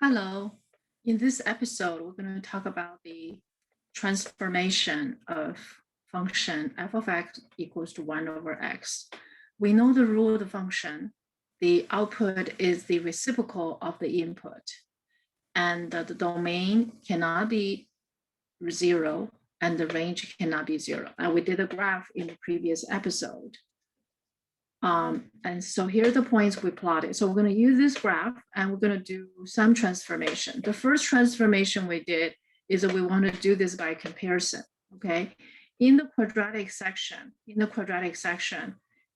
Hello. In this episode, we're going to talk about the transformation of function f of x equals to 1 over x. We know the rule of the function. The output is the reciprocal of the input, and the domain cannot be 0, and the range cannot be 0. And we did a graph in the previous episode. And so here are the points we plotted. So we're going to use this graph and we're going to do some transformation. The first transformation we did is that we want to do this by comparison. Okay. In the quadratic section,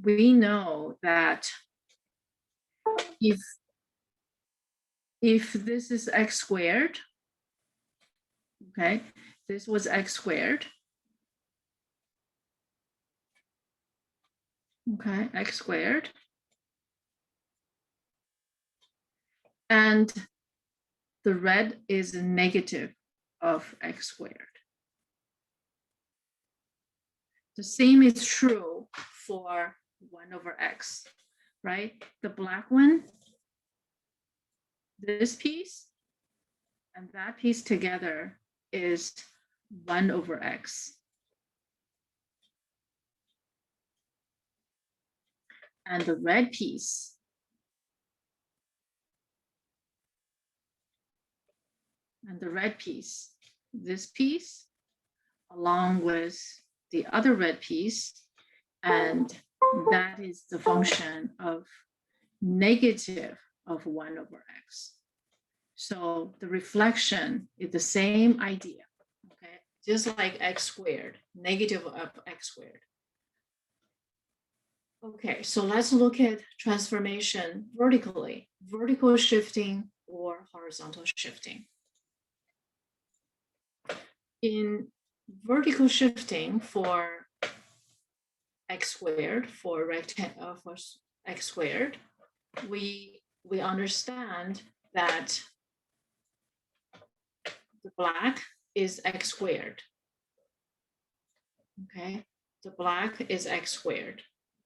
we know that if this is x squared, okay, this was x squared. Okay, x squared. And the red is a negative of x squared. The same is true for 1 over x, right? The black one, this piece, and that piece together is 1 over x. And the red piece this piece, along with the other red piece, and that is the function of negative of 1 over x. So the reflection is the same idea, okay? Just like x squared, negative of x squared. Okay, so let's look at transformation vertically, vertical shifting or horizontal shifting. In vertical shifting for x squared, for x squared, we understand that the black is x squared. Okay, the black is x squared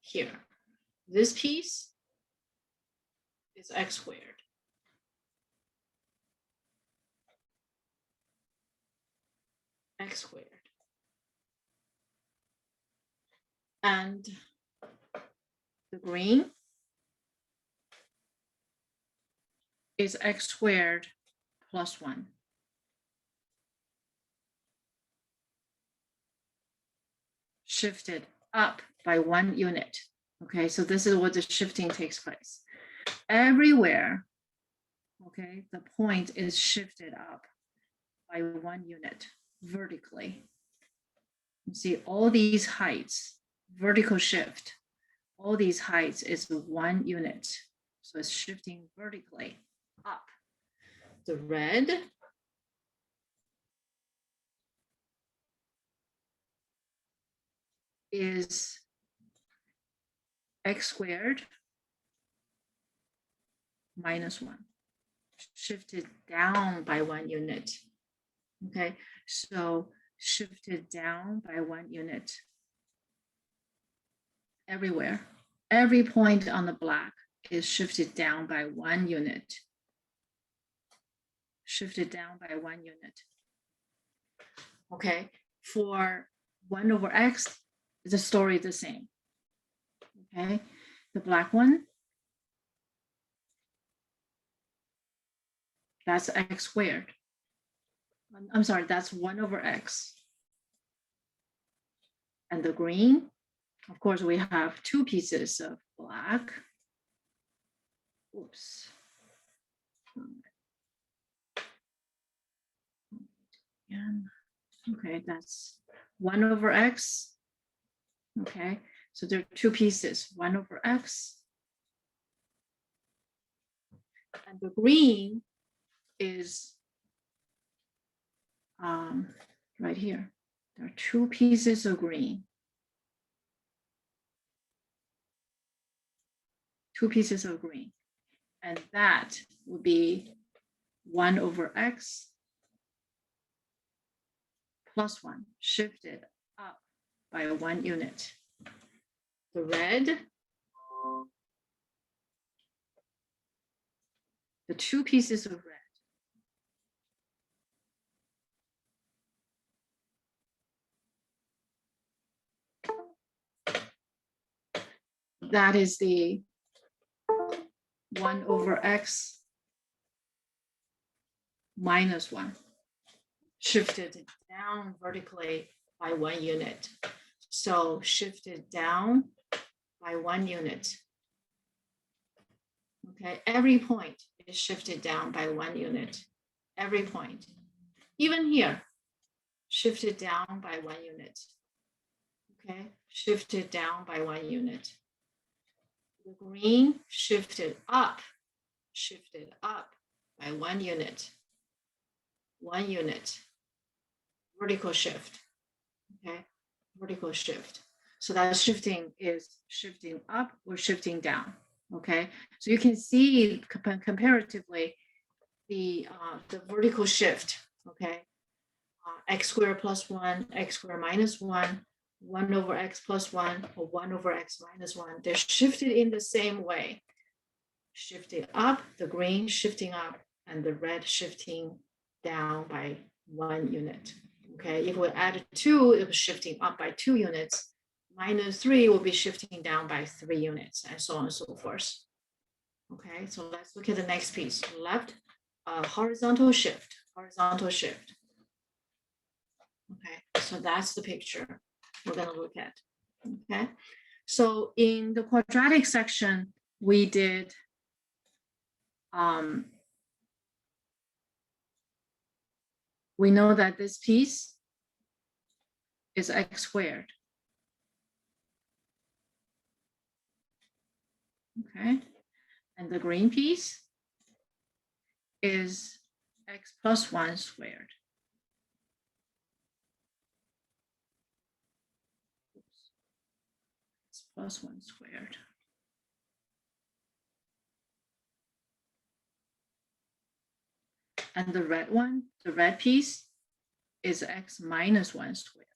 here. This piece is x squared. X squared. And the green is x squared plus 1. Shifted up by 1 unit. Okay, so this is what the shifting takes place. Everywhere, okay, the point is shifted up by 1 unit vertically. You see all these heights, vertical shift, all these heights is 1 unit. So it's shifting vertically up. The red is x squared minus 1, shifted down by 1 unit. Okay, so shifted down by 1 unit everywhere. Every point on the black is shifted down by 1 unit. Shifted down by 1 unit. Okay, for 1 over x, the story is the same. Okay, the black one, that's x squared. I'm sorry, that's 1 over x. And the green, of course, we have 2 pieces of black. Oops. Okay, that's 1 over x. Okay, so there are 2 pieces, 1 over x. And the green is right here. There are 2 pieces of green. 2 pieces of green. And that would be 1 over x plus 1, shifted up by 1 unit. The red, the 2 pieces of red that is the 1 over x minus 1, shifted down vertically by 1 unit. So shifted down by 1 unit. Okay, every point is shifted down by 1 unit. Every point. Even here, shifted down by 1 unit. Okay, shifted down by 1 unit. The green shifted up by 1 unit. 1 unit. Vertical shift. Okay, vertical shift. So that shifting is shifting up or shifting down. Okay, so you can see comparatively the vertical shift. Okay, x squared plus 1, x squared minus 1, 1 over x plus 1, or 1 over x minus 1. They're shifted in the same way. Shifting up, the green shifting up, and the red shifting down by 1 unit. Okay, if we add 2, it was shifting up by 2 units. Minus 3 will be shifting down by 3 units, and so on and so forth. Okay, so let's look at the next piece. Left, horizontal shift, horizontal shift. Okay, so that's the picture we're going to look at. Okay, so in the quadratic section, we did we know that this piece is x squared. Okay, and the green piece is x plus 1 squared. X plus 1 squared. And the red one, the red piece, is x minus 1 squared.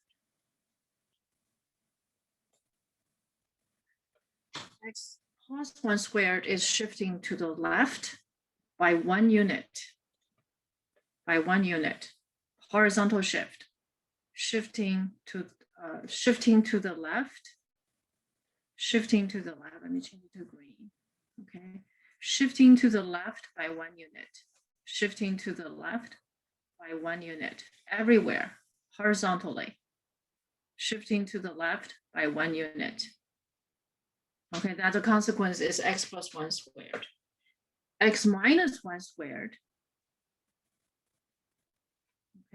X plus 1 squared is shifting to the left by 1 unit. By 1 unit. Horizontal shift. Shifting to the left. Shifting to the left. Let me change it to green. Okay. Shifting to the left by 1 unit. Shifting to the left by 1 unit. Everywhere. Horizontally. Shifting to the left by 1 unit. Okay, that the consequence is x plus 1 squared. X minus 1 squared,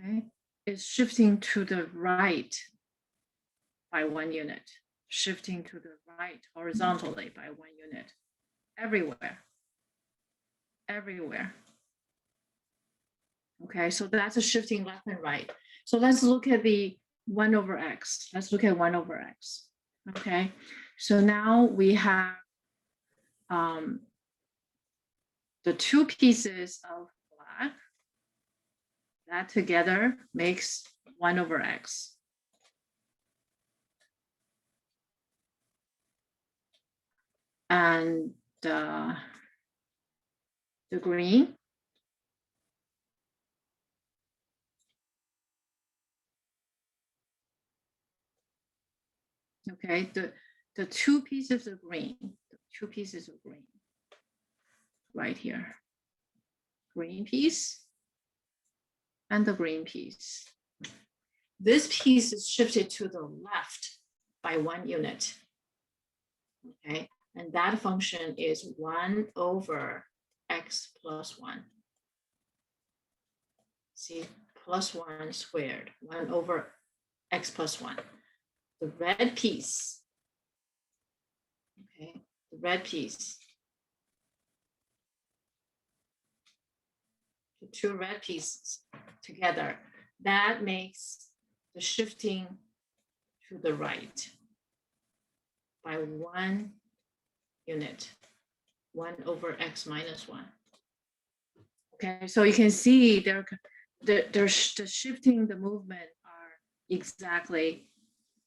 okay, is shifting to the right by 1 unit. Shifting to the right horizontally by 1 unit. Everywhere. Everywhere. Okay, so that's a shifting left and right. So let's look at the 1 over x. Let's look at 1 over x. Okay, so now we have the 2 pieces of black. That together makes 1 over x. And the green. Okay, the 2 pieces of green, the 2 pieces of green, right here. Green piece and the green piece. This piece is shifted to the left by 1 unit. Okay, and that function is 1 over x plus 1. See, plus 1 squared, 1 over x plus 1. The red piece, okay, the red piece, the 2 red pieces together, that makes the shifting to the right by 1 unit, 1 over x minus 1. Okay, so you can see the shifting, the movement are exactly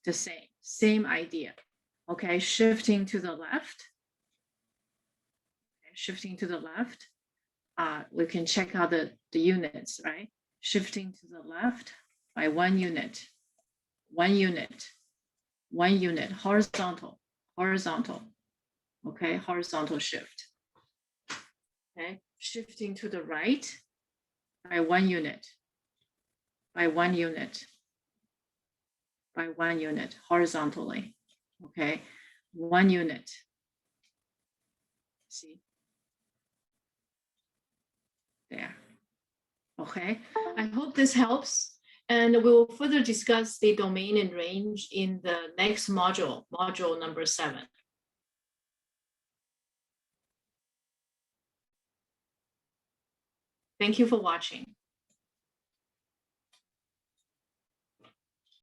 the same idea. Okay, shifting to the left. Okay, shifting to the left. We can check out the units, right? Shifting to the left by 1 unit, 1 unit, 1 unit, horizontal, horizontal. okay, horizontal shift. Okay, shifting to the right by 1 unit, by 1 unit, by 1 unit horizontally, okay, 1 unit. See, there. Okay, I hope this helps, and we will further discuss the domain and range in the next module, module number 7. Thank you for watching.